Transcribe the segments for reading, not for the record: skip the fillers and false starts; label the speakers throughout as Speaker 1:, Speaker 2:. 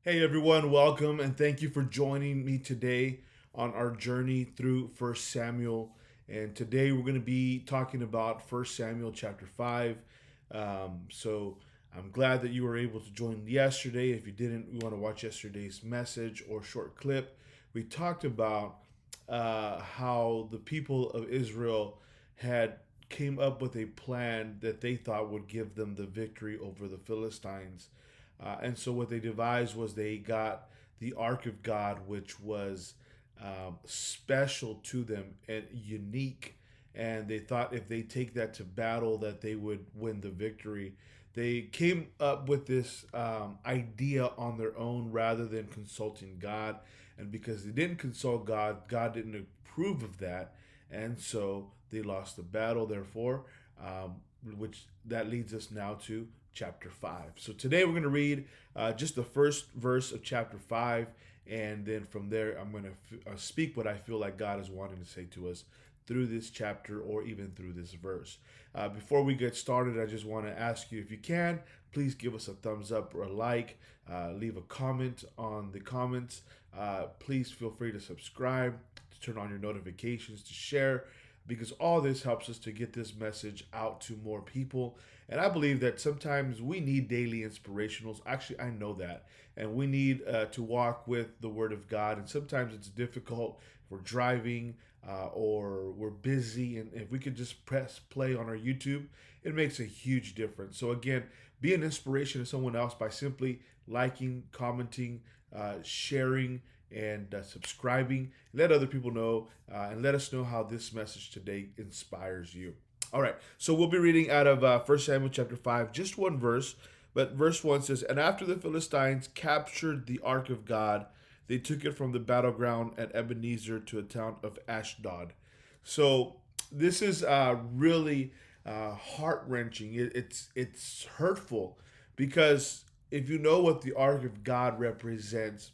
Speaker 1: Hey everyone, welcome and thank you for joining me today on our journey through First Samuel. And today we're going to be talking about First Samuel chapter 5. So I'm glad that you were able to join yesterday. If you didn't, we want to watch yesterday's message or short clip. We talked about how the people of Israel had came up with a plan that they thought would give them the victory over the Philistines. And so what they devised was they got the Ark of God, which was special to them and unique. And they thought if they take that to battle, that they would win the victory. They came up with this idea on their own rather than consulting God. And because they didn't consult God, God didn't approve of that. And so they lost the battle, therefore, which that leads us now to chapter 5. So today we're going to read just the first verse of chapter 5, and then from there I'm going to speak what I feel like God is wanting to say to us through this chapter or even through this verse. Before we get started, I just want to ask you, if you can, please give us a thumbs up or a like, leave a comment on the comments. Please feel free to subscribe, to turn on your notifications, to share, because all this helps us to get this message out to more people. And I believe that sometimes we need daily inspirationals. Actually, I know that. And we need to walk with the Word of God. And sometimes it's difficult if we're driving or we're busy. And if we could just press play on our YouTube, it makes a huge difference. So, again, be an inspiration to someone else by simply liking, commenting, sharing, and subscribing. Let other people know and let us know how this message today inspires you. All right, so we'll be reading out of 1 Samuel chapter 5, just one verse. But verse 1 says, "And after the Philistines captured the ark of God, they took it from the battleground at Ebenezer to a town of Ashdod." So this is really heart wrenching. It's hurtful because if you know what the ark of God represents,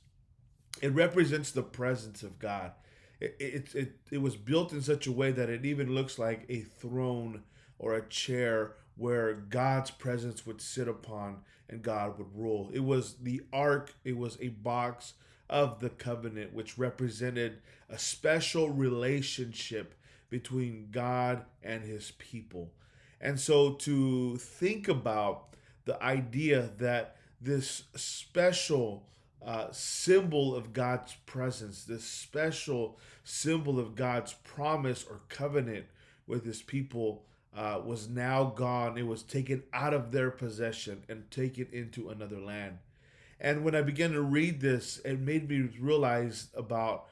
Speaker 1: it represents the presence of God. It was built in such a way that it even looks like a throne or a chair where God's presence would sit upon and God would rule. It was the ark, it was a box of the covenant, which represented a special relationship between God and his people. And so to think about the idea that this special symbol of God's presence, this special symbol of God's promise or covenant with his people was now gone. It was taken out of their possession and taken into another land. And when I began to read this, it made me realize about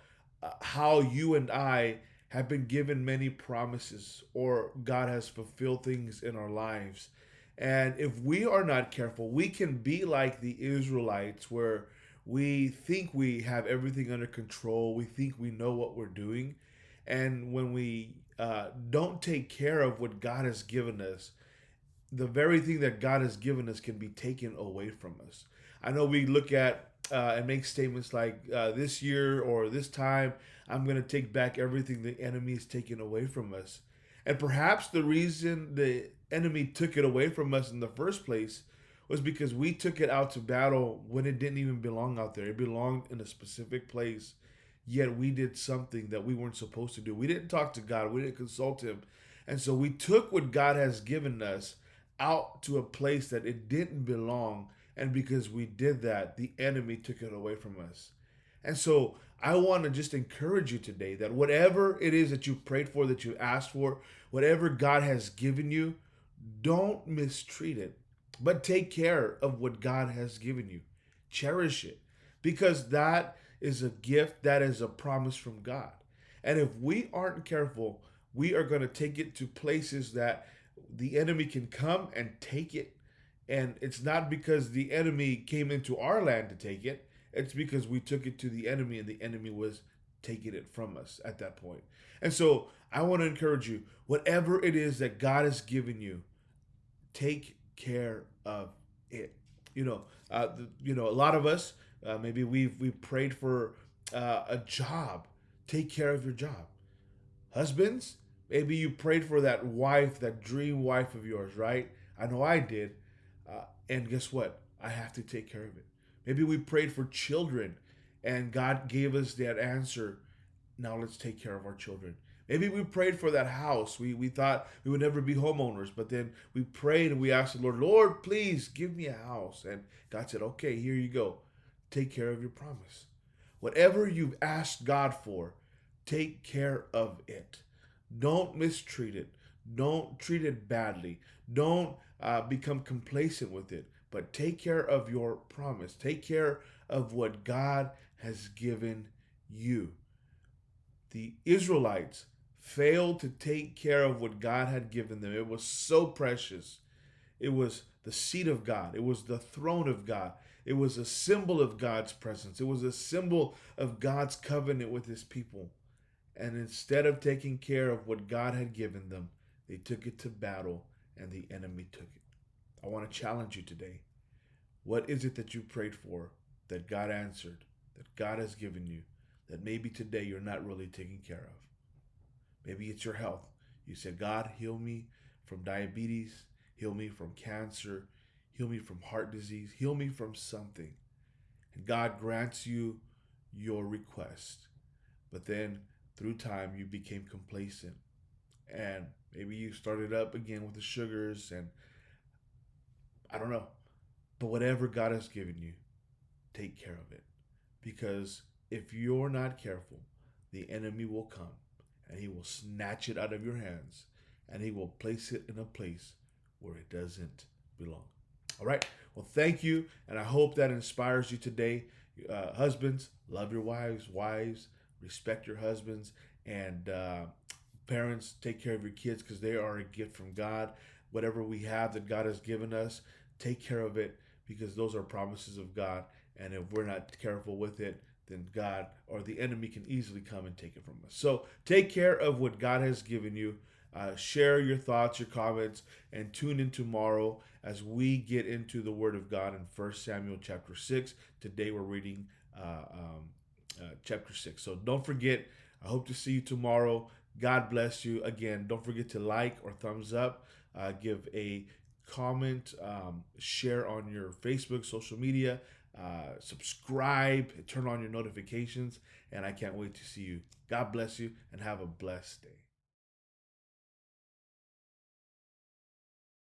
Speaker 1: how you and I have been given many promises, or God has fulfilled things in our lives. And if we are not careful, we can be like the Israelites, where we think we have everything under control, we think we know what we're doing. And when we don't take care of what God has given us, the very thing that God has given us can be taken away from us. I know we look at and make statements like this year or this time, I'm going to take back everything the enemy has taken away from us. And perhaps the reason the enemy took it away from us in the first place was because we took it out to battle when it didn't even belong out there. It belonged in a specific place. Yet we did something that we weren't supposed to do. We didn't talk to God, we didn't consult Him. And so we took what God has given us out to a place that it didn't belong. And because we did that, the enemy took it away from us. And so I want to just encourage you today that whatever it is that you prayed for, that you asked for, whatever God has given you, don't mistreat it, but take care of what God has given you. Cherish it, because that is a gift, that is a promise from God. And if we aren't careful, we are going to take it to places that the enemy can come and take it. And it's not because the enemy came into our land to take it, it's because we took it to the enemy and the enemy was taking it from us at that point. And so I want to encourage you, whatever it is that God has given you, take care of it. A lot of us, maybe we've prayed for a job. Take care of your job. Husbands, maybe you prayed for that wife, that dream wife of yours, right? I know I did. And guess what? I have to take care of it. Maybe we prayed for children and God gave us that answer. Now let's take care of our children. Maybe we prayed for that house. We thought we would never be homeowners, but then we prayed and we asked the Lord, Lord, please give me a house. And God said, okay, here you go. Take care of your promise. Whatever you've asked God for, take care of it. Don't mistreat it. Don't treat it badly. Don't become complacent with it, but take care of your promise. Take care of what God has given you. The Israelites failed to take care of what God had given them. It was so precious. It was the seat of God, it was the throne of God. It was a symbol of God's presence. It was a symbol of God's covenant with his people. And instead of taking care of what God had given them, they took it to battle and the enemy took it. I want to challenge you today. What is it that you prayed for that God answered, that God has given you, that maybe today you're not really taking care of? Maybe it's your health. You said, God, heal me from diabetes, heal me from cancer, heal me from heart disease, heal me from something. And God grants you your request. But then through time, you became complacent. And maybe you started up again with the sugars and I don't know. But whatever God has given you, take care of it. Because if you're not careful, the enemy will come and he will snatch it out of your hands and he will place it in a place where it doesn't belong. All right. Well, thank you. And I hope that inspires you today. Husbands, love your wives. Wives, respect your husbands. And parents, take care of your kids because they are a gift from God. Whatever we have that God has given us, take care of it because those are promises of God. And if we're not careful with it, then God or the enemy can easily come and take it from us. So take care of what God has given you. Share your thoughts, your comments, and tune in tomorrow as we get into the Word of God in 1 Samuel chapter 6. Today we're reading chapter 6. So don't forget, I hope to see you tomorrow. God bless you. Again, don't forget to like or thumbs up, give a comment, share on your Facebook, social media, subscribe, turn on your notifications, and I can't wait to see you. God bless you and have a blessed day.